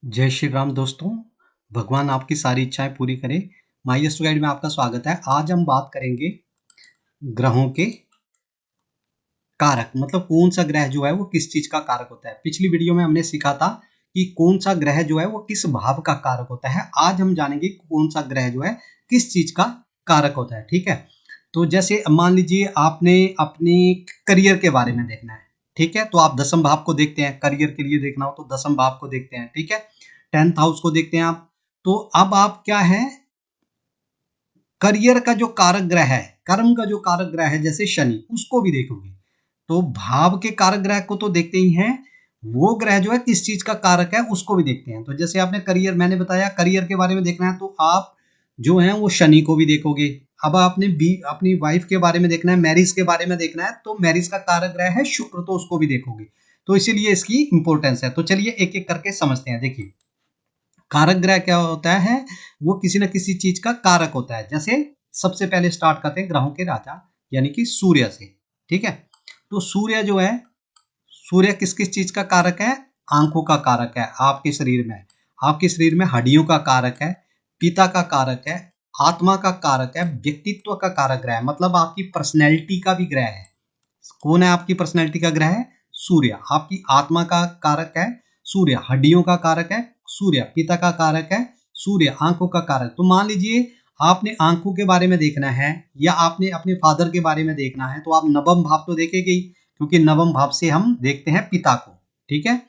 जय श्री राम दोस्तों। भगवान आपकी सारी इच्छाएं पूरी करे। माई एस्ट्रो गाइड में आपका स्वागत है। आज हम बात करेंगे ग्रहों के कारक, मतलब कौन सा ग्रह जो है वो किस चीज का कारक होता है। पिछली वीडियो में हमने सीखा था कि कौन सा ग्रह जो है वो किस भाव का कारक होता है। आज हम जानेंगे कौन सा ग्रह जो है किस चीज का कारक होता है। ठीक है, तो जैसे मान लीजिए आपने अपने करियर के बारे में देखना है, ठीक है, तो आप दसम भाव को देखते हैं। करियर के लिए देखना हो तो दसम भाव को देखते हैं, ठीक है। 10th हाउस को देखते हैं आप। तो अब आप क्या है, करियर का जो कारक ग्रह है, कर्म का जो कारक ग्रह है जैसे शनि, उसको भी देखोगे। तो भाव के कारक ग्रह को तो देखते ही हैं, वो ग्रह जो है किस चीज का कारक है उसको भी देखते हैं। तो जैसे आपने करियर, मैंने बताया करियर के बारे में देखना है तो आप जो है वो शनि को भी देखोगे। अब आपने अपनी वाइफ के बारे में देखना है, मैरिज के बारे में देखना है, तो मैरिज का कारक ग्रह है शुक्र, तो उसको भी देखोगे। तो इसीलिए इसकी इंपॉर्टेंस है। तो चलिए एक एक करके समझते हैं। देखिए, कारक ग्रह क्या होता है, वो किसी न किसी चीज का कारक होता है। जैसे सबसे पहले स्टार्ट करते हैं ग्रहों के राजा यानी कि सूर्य से। ठीक है, तो सूर्य जो है, सूर्य किस किस चीज का कारक है? आंखों का कारक है। आपके शरीर में, आपके शरीर में हड्डियों का कारक है, पिता का कारक है, आत्मा का कारक है, व्यक्तित्व का कारक ग्रह है, मतलब आपकी पर्सनैलिटी का भी ग्रह है। कौन है आपकी पर्सनैलिटी का ग्रह है? सूर्य। आपकी आत्मा का कारक है सूर्य, हड्डियों का कारक है सूर्य, पिता का कारक है सूर्य, आंखों का कारक। तो मान लीजिए आपने आंखों के बारे में देखना है या आपने अपने फादर के बारे में देखना है, तो आप नवम भाव तो देखेंगे ही, क्योंकि नवम भाव से हम देखते हैं पिता को। ठीक है,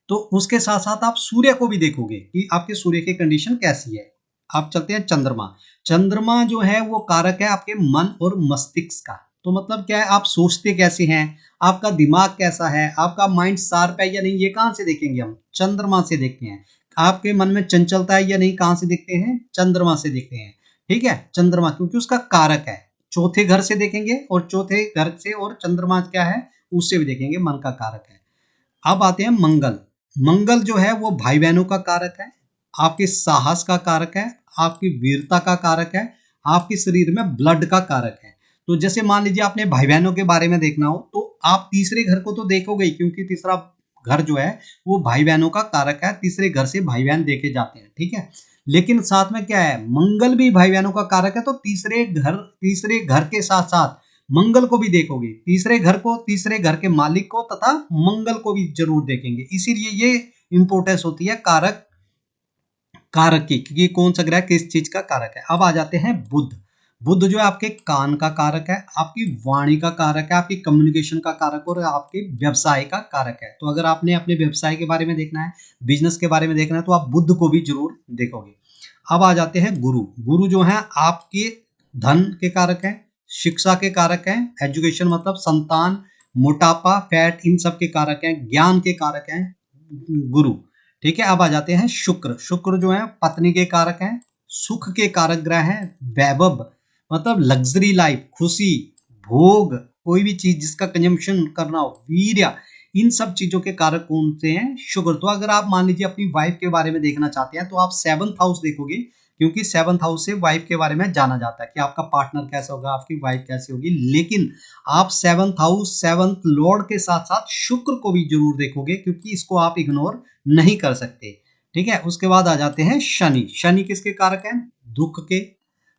तो उसके साथ साथ आप सूर्य को भी देखोगे कि आपके सूर्य की कंडीशन कैसी है। आप चलते हैं चंद्रमा। चंद्रमा जो है वो कारक है आपके मन और मस्तिष्क का। तो मतलब क्या है, आप सोचते कैसे हैं, आपका दिमाग कैसा है, आपका माइंड शार्प है या नहीं, ये कहां से देखेंगे हम? चंद्रमा से देखते हैं। आपके मन में चंचलता है या नहीं, कहां से देखते हैं? चंद्रमा से देखते हैं। ठीक है, चंद्रमा क्योंकि उसका कारक है। चौथे घर से देखेंगे, और चौथे घर से और चंद्रमा क्या है उससे भी देखेंगे, मन का कारक है। अब आते हैं मंगल। मंगल जो है वो भाई बहनों का कारक है, आपके साहस का कारक है, आपकी वीरता का कारक है, आपके शरीर में ब्लड का कारक है। तो जैसे मान लीजिए आपने भाई बहनों के बारे में देखना हो तो आप तीसरे घर को तो देखोगे ही, क्योंकि तीसरा घर जो है वो भाई बहनों का कारक है। तीसरे घर से भाई बहन देखे जाते हैं। ठीक है, लेकिन साथ में क्या है, मंगल भी भाई बहनों का कारक है। तो तीसरे घर के साथ साथ मंगल को भी देखोगे। तीसरे घर को, तीसरे घर के मालिक को तथा मंगल को भी जरूर देखेंगे। इसीलिए ये इंपॉर्टेंस होती है कारक कारक की, कि कौन सा ग्रह किस चीज का कारक है। अब आ जाते हैं बुध। बुध जो है आपके कान का कारक है, आपकी वाणी का कारक है, आपकी कम्युनिकेशन का कारक और आपके व्यवसाय का कारक है। तो अगर आपने अपने व्यवसाय के बारे में देखना है, बिजनेस के बारे में देखना है, तो आप बुध को भी जरूर देखोगे। अब आ जाते हैं गुरु। गुरु जो है आपके धन के कारक है, शिक्षा के कारक है, एजुकेशन मतलब संतान, मोटापा, फैट, इन सब के कारक है, ज्ञान के कारक है गुरु। ठीक है, अब आ जाते हैं शुक्र। शुक्र जो है पत्नी के कारक हैं, सुख के कारक ग्रह हैं, वैभव मतलब लग्जरी लाइफ, खुशी, भोग, कोई भी चीज जिसका कंजम्पशन करना हो, वीर्य, इन सब चीजों के कारक कौन से हैं? शुक्र। तो अगर आप मान लीजिए अपनी वाइफ के बारे में देखना चाहते हैं तो आप 7th हाउस देखोगे, क्योंकि 7th हाउस से वाइफ के बारे में जाना जाता है कि आपका पार्टनर कैसा होगा, आपकी वाइफ कैसी होगी। लेकिन आप 7th हाउस, 7th लॉर्ड के साथ साथ शुक्र को भी जरूर देखोगे, क्योंकि इसको आप इग्नोर नहीं कर सकते। ठीक है, उसके बाद आ जाते हैं शनि। शनि किसके कारक हैं? दुख के।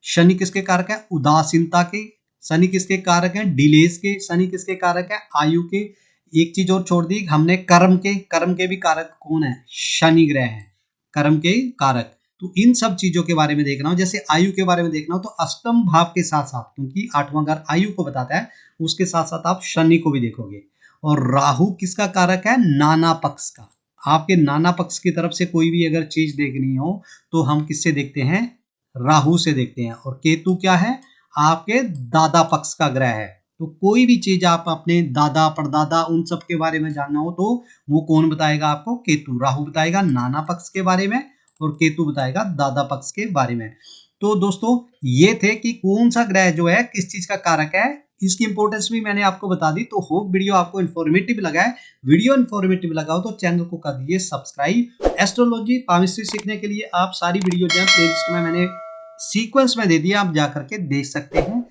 शनि किसके कारक है? उदासीनता के। शनि किसके कारक हैं? डिलेस के। शनि किसके कारक है? आयु के। एक चीज और छोड़ दी हमने, कर्म के। कर्म के भी कारक कौन है? शनि ग्रह है, कर्म के कारक। तो इन सब चीजों के बारे में देखना हो, जैसे आयु के बारे में देखना हो तो अष्टम भाव के साथ साथ, क्योंकि 8वां घर आयु को बताता है, उसके साथ साथ आप शनि को भी देखोगे। और राहु किसका कारक है? नाना पक्ष का। आपके नाना पक्ष की तरफ से कोई भी अगर चीज देखनी हो तो हम किससे देखते हैं? राहु से देखते हैं। और केतु क्या है? आपके दादा पक्ष का ग्रह है। तो कोई भी चीज आप अपने दादा परदादा उन सब के बारे में जानना हो तो वो कौन बताएगा आपको? केतु। राहु बताएगा नाना पक्ष के बारे में और केतु बताएगा दादा पक्ष के बारे में। तो दोस्तों ये थे कि कौन सा ग्रह जो है किस चीज का कारक है, इसकी इंपॉर्टेंस भी मैंने आपको बता दी। तो होप वीडियो आपको इन्फॉर्मेटिव लगा है। वीडियो इन्फॉर्मेटिव लगा हो तो चैनल को कर दीजिए सब्सक्राइब। एस्ट्रोलॉजी पामिस्ट्री सीखने के लिए आप सारी वीडियो जो है प्लेलिस्ट में मैंने सीक्वेंस में दे दिया, आप जाकर के देख सकते हैं।